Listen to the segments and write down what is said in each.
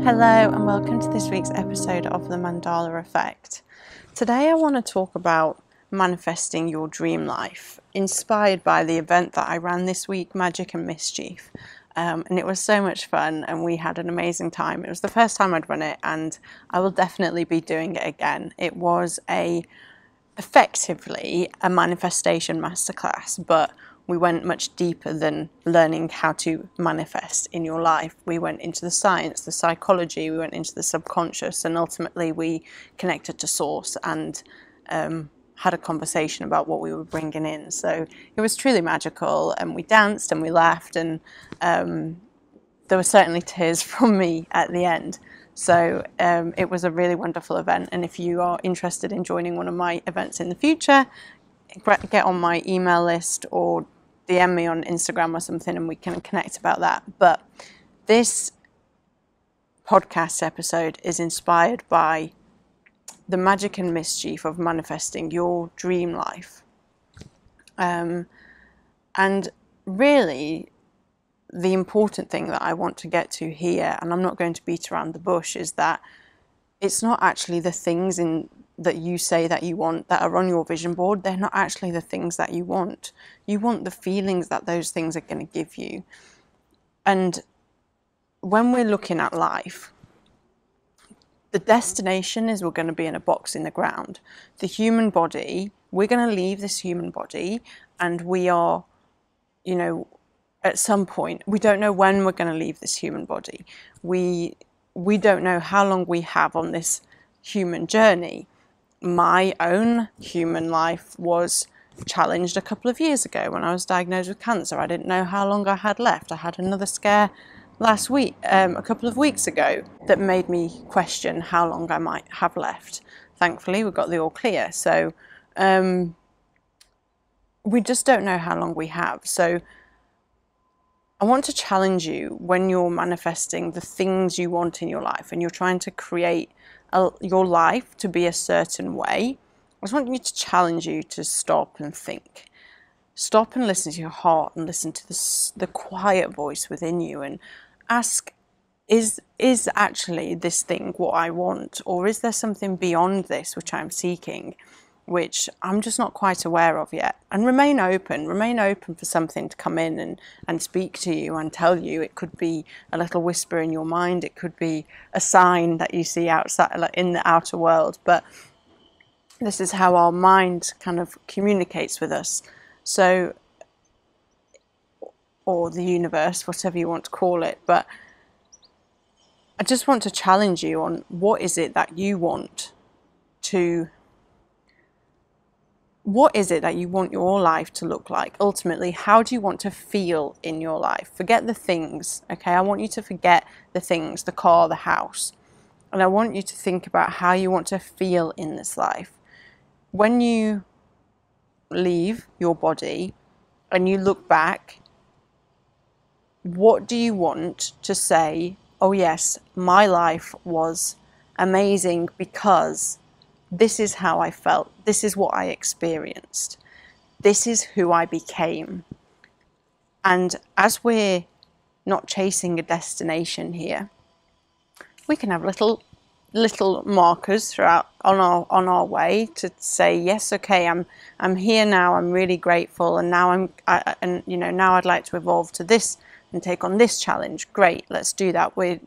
Hello and welcome to this week's episode of the Mandala Effect. Today I want to talk about manifesting your dream life, inspired by the event that I ran this week, Magic and Mischief. And it was so much fun and we had an amazing time. It was the first time I'd run it and I will definitely be doing it again. It was effectively a manifestation masterclass, but we went much deeper than learning how to manifest in your life. We went into the science, the psychology, we went into the subconscious, and ultimately we connected to source and had a conversation about what we were bringing in. So it was truly magical, and we danced and we laughed, and there were certainly tears from me at the end. So it was a really wonderful event, and if you are interested in joining one of my events in the future, get on my email list or DM me on Instagram or something and we can connect about that. But this podcast episode is inspired by the magic and mischief of manifesting your dream life. And really, the important thing that I want to get to here, and I'm not going to beat around the bush, is that it's not actually the things that you say that you want that are on your vision board. They're not actually the things that you want. You want the feelings that those things are going to give you. And when we're looking at life, the destination is we're going to be in a box in the ground. The human body, we're going to leave this human body, and we are, at some point, we don't know when we're going to leave this human body. We don't know how long we have on this human journey. My own human life was challenged a couple of years ago when I was diagnosed with cancer. I didn't know how long I had left. I had another scare last week, a couple of weeks ago, that made me question how long I might have left. Thankfully, we got the all clear. So we just don't know how long we have. So I want to challenge you when you're manifesting the things you want in your life and you're trying to create your life to be a certain way. I just want you to challenge you to stop and think. Stop and listen to your heart and listen to the quiet voice within you and ask, is actually this thing what I want? Or is there something beyond this which I'm seeking, which I'm just not quite aware of yet? And remain open for something to come in and speak to you and tell you. It could be a little whisper in your mind, it could be a sign that you see outside, like in the outer world, but this is how our mind kind of communicates with us. So, or the universe, whatever you want to call it. But I just want to challenge you on what is it that you want your life to look like? Ultimately, how do you want to feel in your life? Forget the things, okay? I want you to forget the things, the car, the house. And I want you to think about how you want to feel in this life. When you leave your body and you look back, what do you want to say? Oh yes, my life was amazing because this is how I felt. This is what I experienced. This is who I became. And as we're not chasing a destination here, we can have little markers throughout on our way to say, yes, okay, I'm here now. I'm really grateful, and now now I'd like to evolve to this and take on this challenge. Great, let's do that. We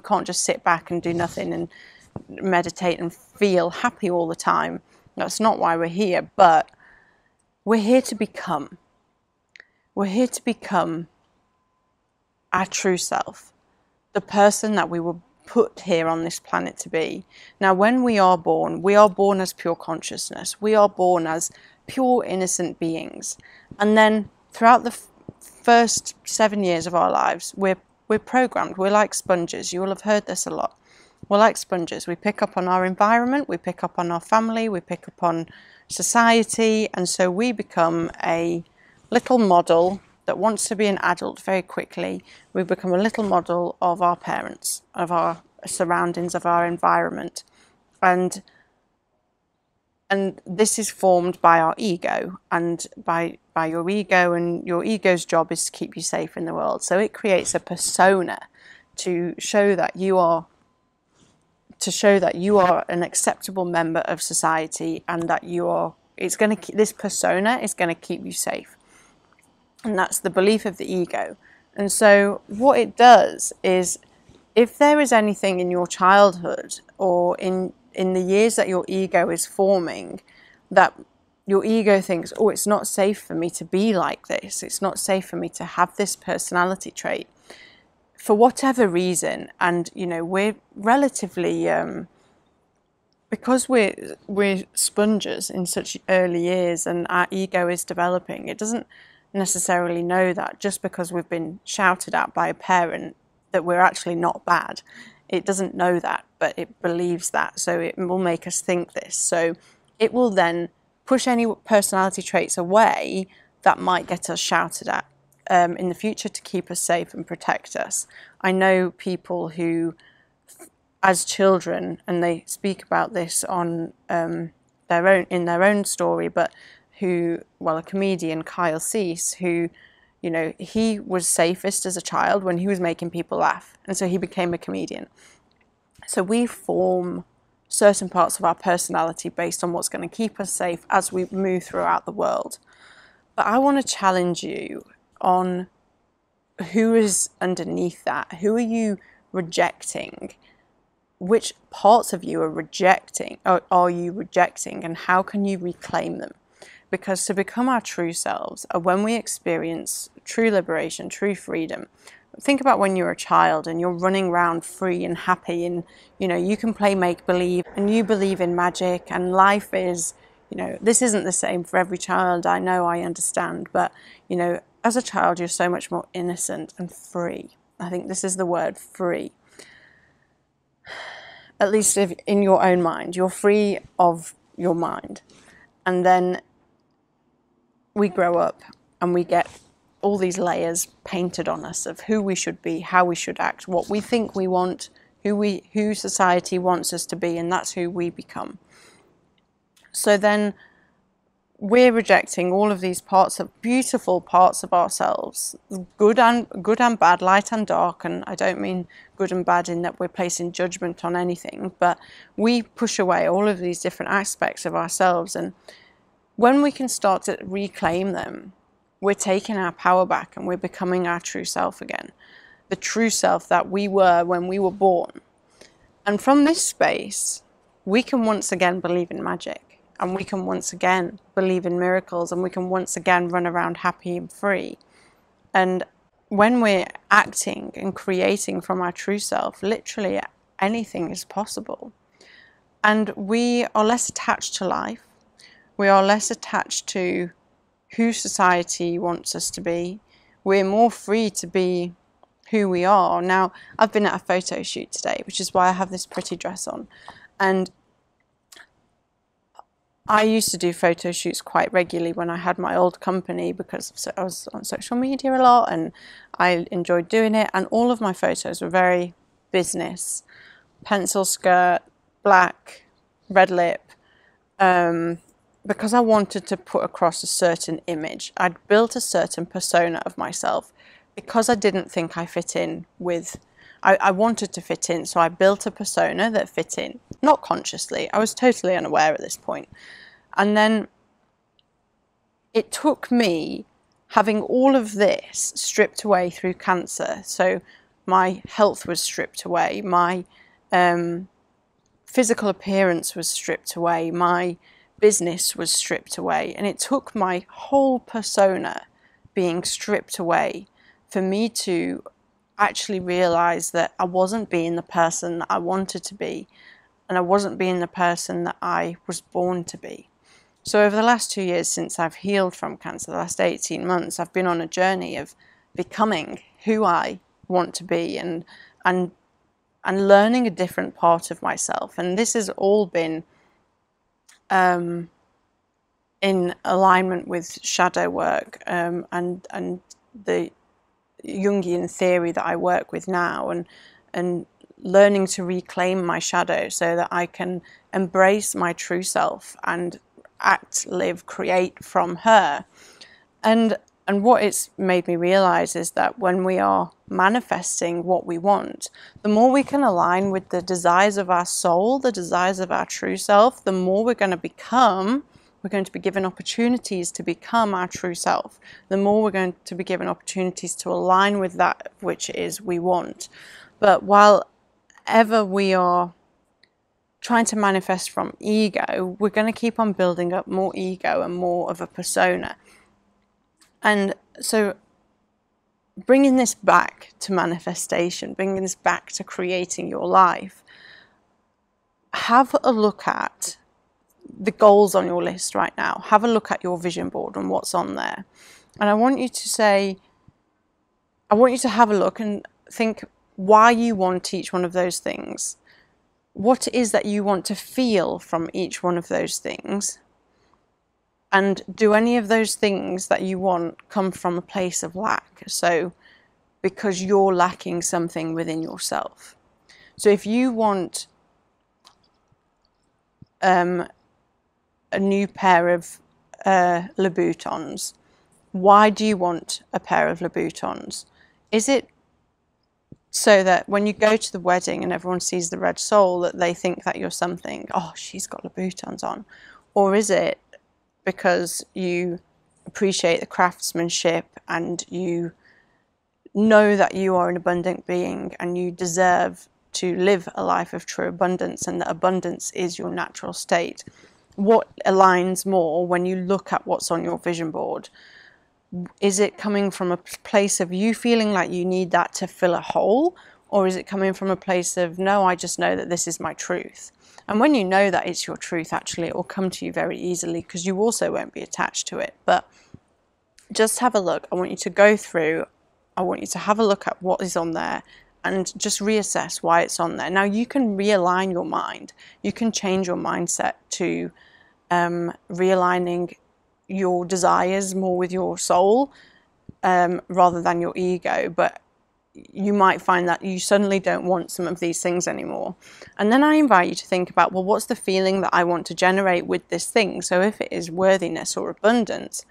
can't just sit back and do nothing and meditate and feel happy all the time. That's not why we're here, but we're here to become. We're here to become our true self, the person that we were put here on this planet to be. Now, when we are born as pure consciousness. We are born as pure innocent beings. And then throughout the first 7 years of our lives, we're programmed. We're like sponges. You will have heard this a lot. We're like sponges. We pick up on our environment, we pick up on our family, we pick up on society, and so we become a little model that wants to be an adult very quickly. We become a little model of our parents, of our surroundings, of our environment. And this is formed by our ego, and by your ego, and your ego's job is to keep you safe in the world. So it creates a persona to show that you are to show that you are an acceptable member of society, and that this persona is going to keep you safe. And that's the belief of the ego. And so what it does is, if there is anything in your childhood or in the years that your ego is forming, that your ego thinks, oh, it's not safe for me to be like this, it's not safe for me to have this personality trait, for whatever reason, and we're relatively because we're sponges in such early years, and our ego is developing, it doesn't necessarily know that just because we've been shouted at by a parent that we're actually not bad. It doesn't know that, but it believes that, so it will make us think this. So it will then push any personality traits away that might get us shouted at in the future, to keep us safe and protect us. I know people who, as children, and they speak about this on in their own story, but a comedian, Kyle Cease, who, he was safest as a child when he was making people laugh, and so he became a comedian. So we form certain parts of our personality based on what's going to keep us safe as we move throughout the world. But I want to challenge you on who is underneath that. Who are you rejecting? Which parts of you are you rejecting, and how can you reclaim them? Because to become our true selves, when we experience true liberation, true freedom, think about when you're a child and you're running around free and happy, and you can play make-believe and you believe in magic, and life is, this isn't the same for every child, I know, I understand, but as a child you're so much more innocent and free. I think this is the word, free. At least if in your own mind, you're free of your mind. And then we grow up and we get all these layers painted on us of who we should be, how we should act, what we think we want, who society wants us to be, and that's who we become. So then we're rejecting all of these beautiful parts of ourselves, good and bad, light and dark. And I don't mean good and bad in that we're placing judgment on anything, but we push away all of these different aspects of ourselves. And when we can start to reclaim them, we're taking our power back and we're becoming our true self again, the true self that we were when we were born. And from this space, we can once again believe in magic. And we can once again believe in miracles, and we can once again run around happy and free. And when we're acting and creating from our true self, literally anything is possible. And we are less attached to life. We are less attached to who society wants us to be. We're more free to be who we are. Now, I've been at a photo shoot today, which is why I have this pretty dress on. And I used to do photo shoots quite regularly when I had my old company, because I was on social media a lot and I enjoyed doing it. And all of my photos were very business, pencil skirt, black, red lip, because I wanted to put across a certain image. I'd built a certain persona of myself because I didn't think I fit in with, I wanted to fit in, so I built a persona that fit in, not consciously. I was totally unaware at this point. And then it took me having all of this stripped away through cancer. So my health was stripped away, my physical appearance was stripped away, my business was stripped away, and it took my whole persona being stripped away for me to actually realize that I wasn't being the person that I wanted to be, and I wasn't being the person that I was born to be. So over the last 2 years since I've healed from cancer, the last 18 months, I've been on a journey of becoming who I want to be, and learning a different part of myself. And this has all been in alignment with shadow work and the Jungian theory that I work with now, and learning to reclaim my shadow so that I can embrace my true self and act, live, create from her. And And what it's made me realize is that when we are manifesting what we want, the more we can align with the desires of our soul, the desires of our true self, the more we're going to become. We're going to be given opportunities to become our true self. The more we're going to be given opportunities to align with that which is we want. But while ever we are trying to manifest from ego, we're going to keep on building up more ego and more of a persona. And so bringing this back to manifestation, bringing this back to creating your life, have a look at the goals on your list right now. Have a look at your vision board and what's on there. And I want you to have a look and think why you want each one of those things. What it is that you want to feel from each one of those things. And do any of those things that you want come from a place of lack? So because you're lacking something within yourself. So if you want a new pair of Louboutins, why do you want a pair of Louboutins? Is it so that when you go to the wedding and everyone sees the red soul, that they think that you're something, oh, she's got Louboutins on? Or is it because you appreciate the craftsmanship and you know that you are an abundant being and you deserve to live a life of true abundance, and that abundance is your natural state? What aligns more when you look at what's on your vision board? Is it coming from a place of you feeling like you need that to fill a hole? Or is it coming from a place of, no, I just know that this is my truth? And when you know that it's your truth, actually, it will come to you very easily because you also won't be attached to it. But just have a look. I want you to go through. I want you to have a look at what is on there and just reassess why it's on there. Now, you can realign your mind. You can change your mindset to realigning your desires more with your soul rather than your ego. But you might find that you suddenly don't want some of these things anymore. And then I invite you to think about, well, what's the feeling that I want to generate with this thing? So if it is worthiness or abundance,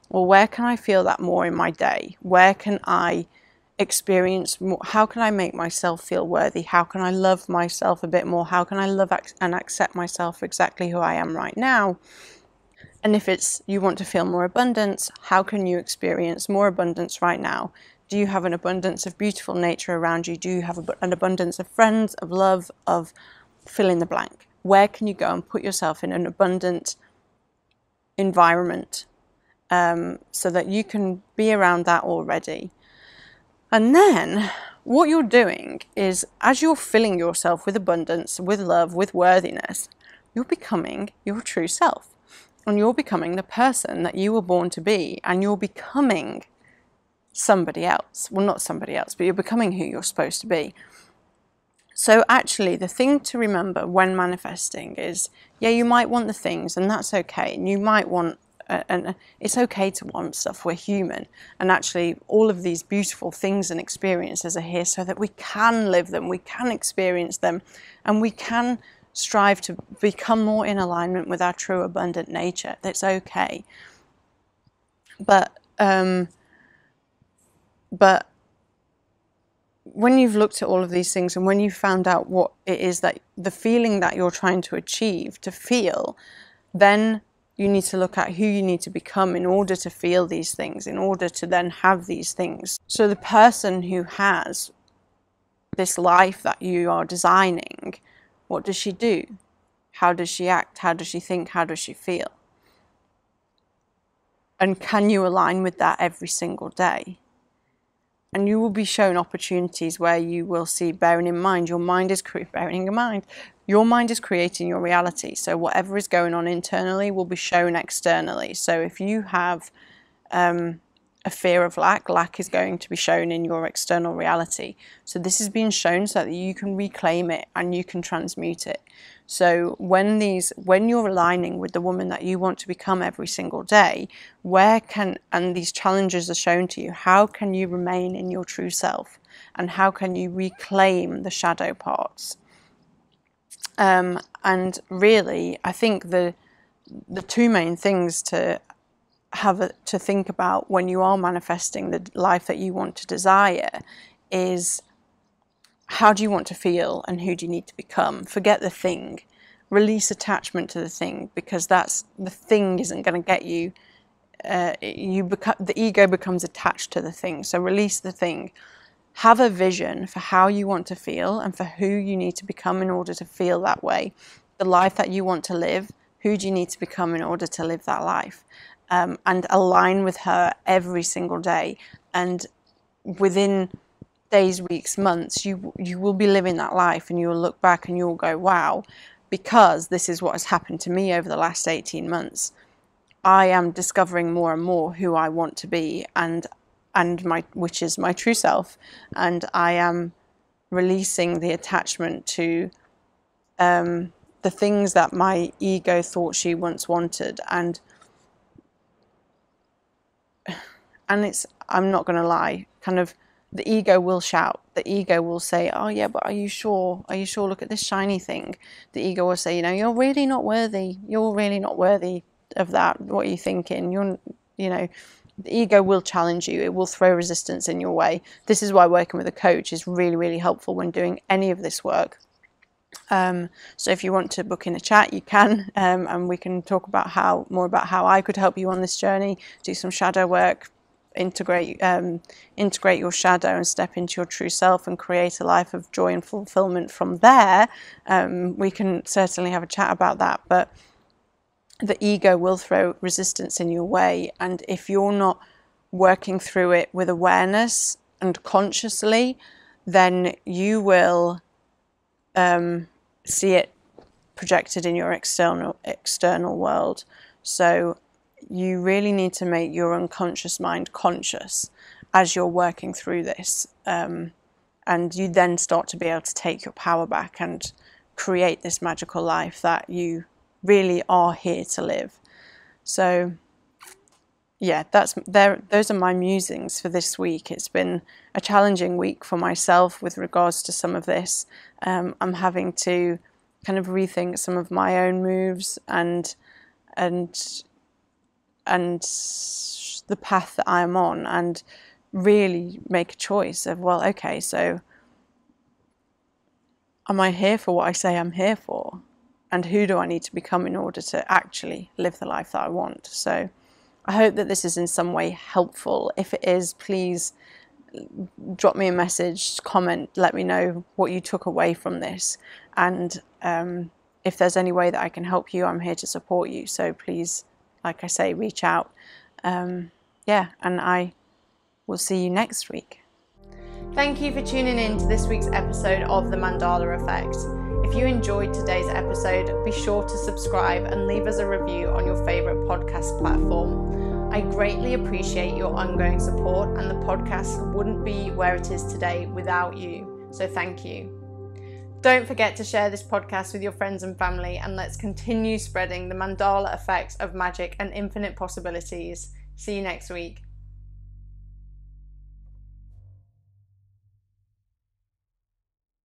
well, where can I feel that more in my day? Where can I experience more? How can I make myself feel worthy? How can I love myself a bit more? How can I love and accept myself exactly who I am right now? And if it's you want to feel more abundance, how can you experience more abundance right now? Do you have an abundance of beautiful nature around you? Do you have an abundance of friends, of love, of fill in the blank? Where can you go and put yourself in an abundant environment so that you can be around that already? And then what you're doing is, as you're filling yourself with abundance, with love, with worthiness, you're becoming your true self. And you're becoming the person that you were born to be. And you're becoming somebody else. Well, not somebody else, but you're becoming who you're supposed to be. So actually, the thing to remember when manifesting is, yeah, you might want the things, and that's okay. And you might want, and it's okay to want stuff. We're human. And actually, all of these beautiful things and experiences are here so that we can live them, we can experience them, and we can strive to become more in alignment with our true abundant nature. That's okay. But when you've looked at all of these things and when you've found out what it is that the feeling that you're trying to achieve, to feel, then you need to look at who you need to become in order to feel these things, in order to then have these things. So the person who has this life that you are designing, what does she do? How does she act? How does she think? How does she feel? And can you align with that every single day? And you will be shown opportunities where you will see, bearing in mind, your mind is creating your reality. So whatever is going on internally will be shown externally. So if you have a fear of lack is going to be shown in your external reality. So this is being shown so that you can reclaim it and you can transmute it. So when you're aligning with the woman that you want to become every single day, and these challenges are shown to you, how can you remain in your true self? And how can you reclaim the shadow parts? And really, I think the two main things to to think about when you are manifesting the life that you want to desire is, how do you want to feel and who do you need to become? Forget the thing. Release attachment to the thing, because the thing isn't going to get you. The ego becomes attached to the thing. So release the thing. Have a vision for how you want to feel and for who you need to become in order to feel that way. The life that you want to live, who do you need to become in order to live that life? And align with her every single day. And within days, weeks, months, you will be living that life, and you will look back and you will go, wow, because this is what has happened to me over the last 18 months. I am discovering more and more who I want to be, and which is my true self, and I am releasing the attachment to the things that my ego thought she once wanted, and it's, I'm not going to lie, kind of the ego will shout. The ego will say, oh yeah, but are you sure? Are you sure? Look at this shiny thing. The ego will say, you're really not worthy. You're really not worthy of that. What are you thinking? The ego will challenge you. It will throw resistance in your way. This is why working with a coach is really, really helpful when doing any of this work. So if you want to book in a chat, you can, and we can talk about more about how I could help you on this journey, do some shadow work, integrate your shadow and step into your true self and create a life of joy and fulfillment from there. We can certainly have a chat about that, but the ego will throw resistance in your way, and if you're not working through it with awareness and consciously, then you will see it projected in your external world. So you really need to make your unconscious mind conscious as you're working through this, and you then start to be able to take your power back and create this magical life that you really are here to live. So yeah, those are my musings for this week. It's been a challenging week for myself with regards to some of this. I'm having to kind of rethink some of my own moves and the path that I'm on, and really make a choice of, well, okay, so am I here for what I say I'm here for? And who do I need to become in order to actually live the life that I want? So I hope that this is in some way helpful. If it is, please drop me a message, comment, let me know what you took away from this. And if there's any way that I can help you, I'm here to support you. So please, like I say, reach out. And I will see you next week. Thank you for tuning in to this week's episode of The Mandala Effect. If you enjoyed today's episode, be sure to subscribe and leave us a review on your favourite podcast platform. I greatly appreciate your ongoing support, and the podcast wouldn't be where it is today without you. So thank you. Don't forget to share this podcast with your friends and family, and let's continue spreading the Mandala effect of magic and infinite possibilities. See you next week.